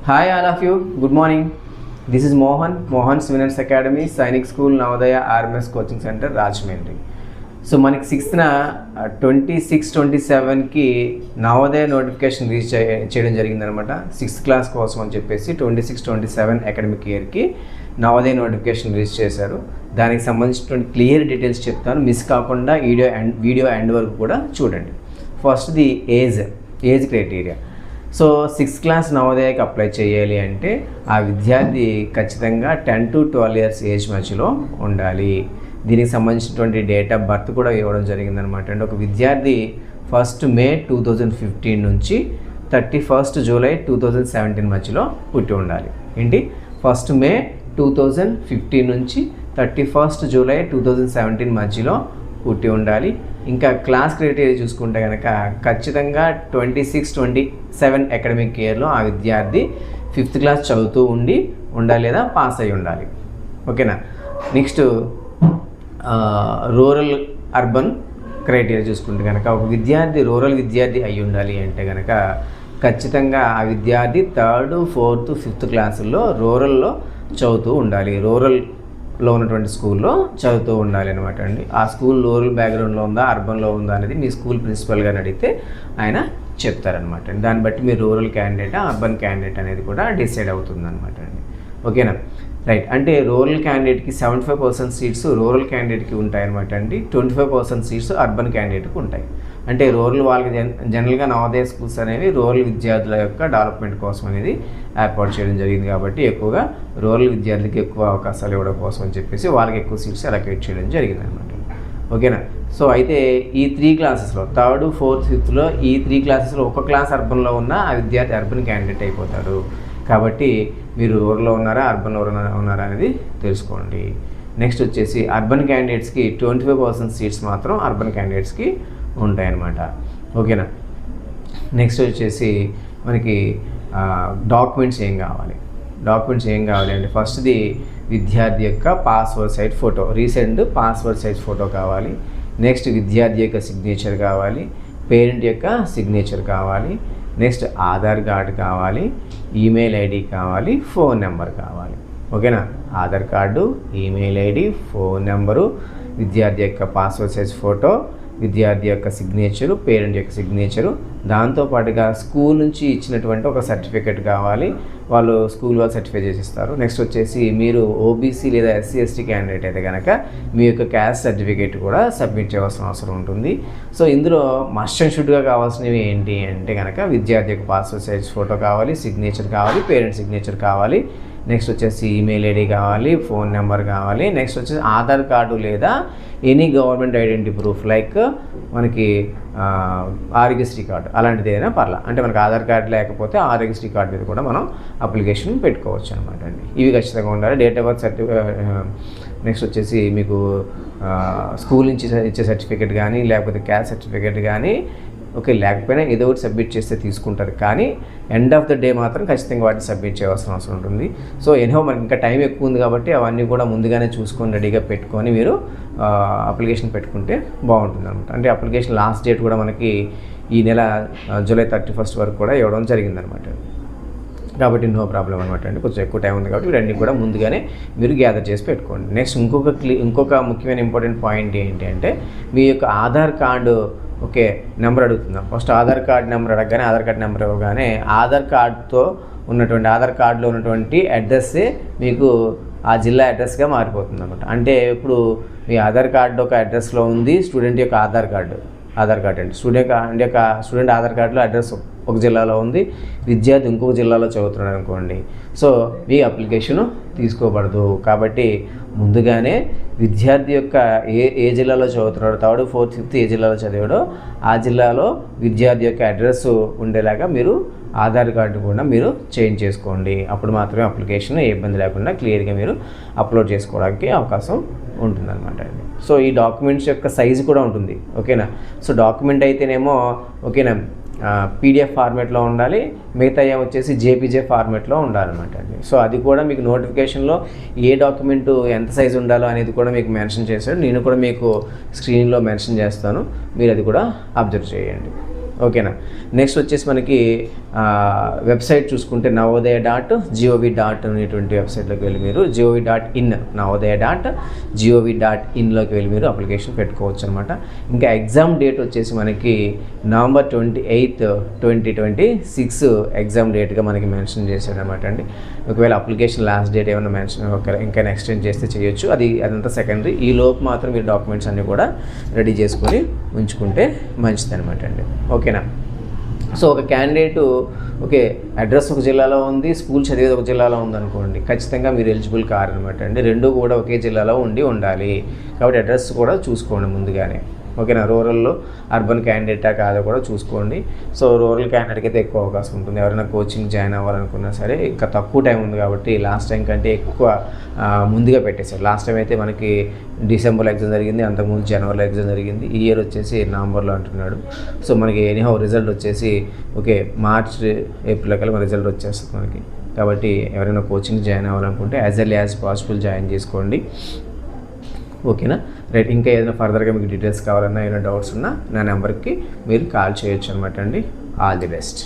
Hi all of you, good morning. This is Mohan's Winners Academy, Sainik School, Navodaya RMS Coaching Center, Rajahmundry. So మనకి 6th 26-27కి Navodaya notification release చేయడం జరిగిందనమాట. 6th class కోసం అని చెప్పేసి 26-27 academic ఇయర్కి Navodaya notification release చేశారు. దానికి సంబంధించినటువంటి క్లియర్ డీటెయిల్స్ చెప్తాను, మిస్ కాకుండా వీడియో ఎండ్ వరకు కూడా చూడండి. First the age criteria. So 6th class నవోదయకి అప్లై చేయాలి అంటే ఆ విద్యార్థి ఖచ్చితంగా 10 to 12 years ఏజ్ మధ్యలో ఉండాలి. దీనికి సంబంధించినటువంటి డేట్ ఆఫ్ బర్త్ కూడా ఇవ్వడం జరిగిందనమాట. అంటే ఒక విద్యార్థి 1st May 2015 నుంచి 31st July 2017 మధ్యలో పుట్టి ఉండాలి. ఏంటి 1st May 2015 నుంచి 31st July 2017 మధ్యలో పుట్టి ఉండాలి. ఇంకా క్లాస్ క్రైటీరియా చూసుకుంటే కనుక ఖచ్చితంగా 26-27 అకాడమిక్ ఇయర్లో ఆ విద్యార్థి 5th క్లాస్ చదువుతూ ఉండాలి లేదా పాస్ అయి ఉండాలి. ఓకేనా. నెక్స్ట్ రూరల్ అర్బన్ క్రైటీరియా చూసుకుంటే కనుక ఒక విద్యార్థి రూరల్ విద్యార్థి అయి ఉండాలి అంటే కనుక ఖచ్చితంగా ఆ విద్యార్థి 3rd, 4th, 5th క్లాసుల్లో రూరల్లో చదువుతూ ఉండాలి. రూరల్లో ఉన్నటువంటి స్కూల్లో చదువుతూ ఉండాలి అనమాట అండి. ఆ స్కూల్ రూరల్ బ్యాక్గ్రౌండ్లో ఉందా, అర్బన్లో ఉందా అనేది మీ స్కూల్ ప్రిన్సిపల్ గారిని అడిగితే ఆయన చెప్తారనమాట అండి. దాన్ని బట్టి మీరు రూరల్ క్యాండిడేట్, అర్బన్ క్యాండిడేట్ అనేది కూడా డిసైడ్ అవుతుంది అనమాట అండి. ఓకేనా. రైట్. అంటే రూరల్ క్యాండిడేట్కి 75% సీట్స్ రూరల్ క్యాండిడేట్కి ఉంటాయన్నమాట అండి. 25% సీట్స్ అర్బన్ క్యాండిడేట్కి ఉంటాయి. అంటే రూరల్ వాళ్ళకి జనరల్గా నవోదయ స్కూల్స్ అనేవి రూరల్ విద్యార్థుల యొక్క డెవలప్మెంట్ కోసం అనేది ఏర్పాటు చేయడం జరిగింది కాబట్టి ఎక్కువగా రూరల్ విద్యార్థులకి ఎక్కువ అవకాశాలు ఇవ్వడం కోసం అని చెప్పేసి వాళ్ళకి ఎక్కువ సీట్స్ అలొకేట్ చేయడం జరిగింది అనమాట. ఓకేనా. సో అయితే ఈ 3 క్లాసెస్లో 3rd, 4th, 5thలో ఈ 3 క్లాసెస్లో ఒక క్లాస్ అర్బన్లో ఉన్న ఆ విద్యార్థి అర్బన్ క్యాండిడేట్ అయిపోతాడు. కాబట్టి మీరు రూరల్లో ఉన్నారా, అర్బన్లో ఉన్నారా అనేది తెలుసుకోండి. నెక్స్ట్ వచ్చేసి అర్బన్ క్యాండిడేట్స్కి 25% సీట్స్ మాత్రం అర్బన్ క్యాండిడేట్స్కి ఉంటాయన్నమాట. ఓకేనా. నెక్స్ట్ వచ్చేసి మనకి డాక్యుమెంట్స్ ఏం కావాలి అంటే ఫస్ట్ది విద్యార్థి యొక్క password size photo, recent password size photo కావాలి. నెక్స్ట్ విద్యార్థి యొక్క సిగ్నేచర్ కావాలి, పేరెంట్ యొక్క సిగ్నేచర్ కావాలి, నెక్స్ట్ ఆధార్ కార్డు కావాలి, ఈమెయిల్ ఐడి కావాలి, ఫోన్ నెంబర్ కావాలి. ఓకేనా. Aadhaar card, email ID, phone number, విద్యార్థి యొక్క పాస్వర్డ్ సైజ్ ఫోటో, విద్యార్థి యొక్క సిగ్నేచరు, పేరెంట్ యొక్క సిగ్నేచరు, దాంతోపాటుగా స్కూల్ నుంచి ఇచ్చినటువంటి ఒక సర్టిఫికేట్ కావాలి. వాళ్ళు స్కూల్ వాళ్ళు సర్టిఫై చేసి ఇస్తారు. నెక్స్ట్ వచ్చేసి మీరు ఓబీసీ లేదా SC/ST క్యాండిడేట్ అయితే కనుక మీ యొక్క క్యాస్ట్ సర్టిఫికేట్ కూడా సబ్మిట్ చేయాల్సిన అవసరం ఉంటుంది. సో ఇందులో మస్ట్ అండ్ షుడ్గా కావాల్సినవి ఏంటి అంటే కనుక విద్యార్థి యొక్క పాస్పోర్ట్ సైజ్ ఫోటో కావాలి, సిగ్నేచర్ కావాలి, పేరెంట్ సిగ్నేచర్ కావాలి, నెక్స్ట్ వచ్చేసి ఈమెయిల్ ఐడి కావాలి, ఫోన్ నెంబర్ కావాలి, నెక్స్ట్ వచ్చేసి ఆధార్ కార్డు లేదా any government identity proof like మనకి ఆరోగ్యశ్రీ కార్డు అలాంటిది ఏదైనా పర్లా. అంటే మనకు ఆధార్ కార్డు లేకపోతే ఆరోగ్యశ్రీ కార్డు మీద కూడా మనం అప్లికేషన్ పెట్టుకోవచ్చు అనమాట అండి. ఇవి ఖచ్చితంగా ఉండాలి. డేట్ ఆఫ్ బర్త్ నెక్స్ట్ వచ్చేసి మీకు స్కూల్ నుంచి ఇచ్చే సర్టిఫికేట్ కానీ లేకపోతే క్యాస్ట్ సర్టిఫికేట్ కానీ ఓకే లేకపోయినా ఏదో ఒకటి సబ్మిట్ చేస్తే తీసుకుంటారు. కానీ ఎండ్ ఆఫ్ ద డే మాత్రం ఖచ్చితంగా వాటిని సబ్మిట్ చేయాల్సిన అవసరం ఉంటుంది. సో ఎనీహౌ మనకి ఇంకా టైం ఎక్కువ ఉంది కాబట్టి అవన్నీ కూడా ముందుగానే చూసుకొని రెడీగా పెట్టుకొని మీరు అప్లికేషన్ పెట్టుకుంటే బాగుంటుంది అనమాట. అంటే అప్లికేషన్ లాస్ట్ డేట్ కూడా మనకి ఈ నెల July 31st వరకు కూడా ఇవ్వడం జరిగిందనమాట. కాబట్టి నో ప్రాబ్లం అనమాట అండి. కొంచెం ఎక్కువ టైం ఉంది కాబట్టి ఇవన్నీ కూడా ముందుగానే మీరు గ్యాదర్ చేసి పెట్టుకోండి. నెక్స్ట్ ఇంకొక ముఖ్యమైన ఇంపార్టెంట్ పాయింట్ ఏంటి అంటే మీ యొక్క ఆధార్ కార్డు ఓకే నెంబర్ అడుగుతుందాం. ఫస్ట్ ఆధార్ కార్డ్ నెంబర్ అడగగానే ఆధార్ కార్డ్ నెంబర్ ఇవ్వగానే ఆధార్ కార్డులో ఉన్నటువంటి అడ్రస్సే మీకు ఆ జిల్లా అడ్రస్గా మారిపోతుంది అనమాట. అంటే ఇప్పుడు మీ ఆధార్ కార్డు ఒక అడ్రస్లో ఉంది, స్టూడెంట్ యొక్క ఆధార్ కార్డు అండి స్టూడెంట్ ఆధార్ కార్డులో అడ్రస్ ఒక జిల్లాలో ఉంది, విద్యార్థి ఇంకొక జిల్లాలో చదువుతున్నాడు అనుకోండి. సో మీ అప్లికేషను తీసుకోబడదు. కాబట్టి ముందుగానే విద్యార్థి యొక్క ఏ జిల్లాలో చదువుతున్నాడో 3rd, 4th, 5th ఏ జిల్లాలో చదివాడో ఆ జిల్లాలో విద్యార్థి యొక్క అడ్రస్ ఉండేలాగా మీరు ఆధార్ కార్డు కూడా మీరు చేంజ్ చేసుకోండి. అప్పుడు మాత్రమే అప్లికేషన్ ఏ ఇబ్బంది లేకుండా క్లియర్గా మీరు అప్లోడ్ చేసుకోవడానికి అవకాశం ఉంటుందన్నమాట అండి. సో ఈ డాక్యుమెంట్స్ యొక్క సైజు కూడా ఉంటుంది. ఓకేనా. సో డాక్యుమెంట్ అయితేనేమో ఓకేనా PDF ఫార్మేట్లో ఉండాలి, మిగతా వచ్చేసి JPG ఫార్మేట్లో ఉండాలన్నమాట అండి. సో అది కూడా మీకు నోటిఫికేషన్లో ఏ డాక్యుమెంట్ ఎంత సైజు ఉండాలో అనేది కూడా మీకు మెన్షన్ చేశాడు. నేను కూడా మీకు స్క్రీన్లో మెన్షన్ చేస్తాను, మీరు అది కూడా అబ్జర్వ్ చేయండి. ఓకేనా. నెక్స్ట్ వచ్చేసి మనకి వెబ్సైట్ చూసుకుంటే navodaya.gov. అనేటువంటి వెబ్సైట్లోకి వెళ్ళి మీరు gov.in navodaya.gov.inలోకి వెళ్ళి మీరు అప్లికేషన్ పెట్టుకోవచ్చు అనమాట. ఇంకా ఎగ్జామ్ డేట్ వచ్చేసి మనకి November 28, 2026 ఎగ్జామ్ డేట్గా మనకి మెన్షన్ చేశాడు అనమాట అండి. ఒకవేళ అప్లికేషన్ లాస్ట్ డేట్ ఏమైనా మెన్షన్ ఇంకా ఎక్స్టెండ్ చేస్తే చేయొచ్చు, అదంతా సెకండరీ. ఈ లోపు మాత్రం మీరు డాక్యుమెంట్స్ అన్నీ కూడా రెడీ చేసుకొని ఉంచుకుంటే మంచిది అనమాట అండి. ఓకేనా. సో ఒక క్యాండిడేటు ఓకే అడ్రస్ ఒక జిల్లాలో ఉంది, స్కూల్ చదివేది ఒక జిల్లాలో ఉందనుకోండి, ఖచ్చితంగా మీరు ఎలిజిబుల్ కారు అనమాట అండి. రెండు కూడా ఒకే జిల్లాలో ఉండాలి. కాబట్టి అడ్రస్ కూడా చూసుకోండి ముందుగానే. ఓకేనా. రూరల్లో అర్బన్ క్యాండిడేటా కాదో కూడా చూసుకోండి. సో రూరల్ క్యాండిడేట్కి అయితే ఎక్కువ అవకాశం ఉంటుంది. ఎవరైనా కోచింగ్ జాయిన్ అవ్వాలనుకున్నా సరే ఇంకా తక్కువ టైం ఉంది కాబట్టి లాస్ట్ టైం కంటే ఎక్కువ ముందుగా పెట్టేశారు. లాస్ట్ టైం అయితే మనకి డిసెంబర్లో ఎగ్జామ్ జరిగింది, అంతకుముందు జనవరిలో ఎగ్జామ్ జరిగింది. ఈ ఇయర్ వచ్చేసి నవంబర్లో అంటున్నాడు. సో మనకి ఎనీహౌ రిజల్ట్ వచ్చేసి ఓకే మార్చ్ ఏప్రిల్ కల్లా మన రిజల్ట్ వచ్చేస్తుంది మనకి. కాబట్టి ఎవరైనా కోచింగ్ జాయిన్ అవ్వాలనుకుంటే as early as possible join చేసుకోండి. ఓకేనా. రైట్. ఇంకా ఏదైనా ఫర్దర్గా మీకు డీటెయిల్స్ కావాలన్నా, ఏమైనా డౌట్స్ ఉన్నా నా నెంబర్కి మీరు కాల్ చేయొచ్చు అనమాట అండి. All the best.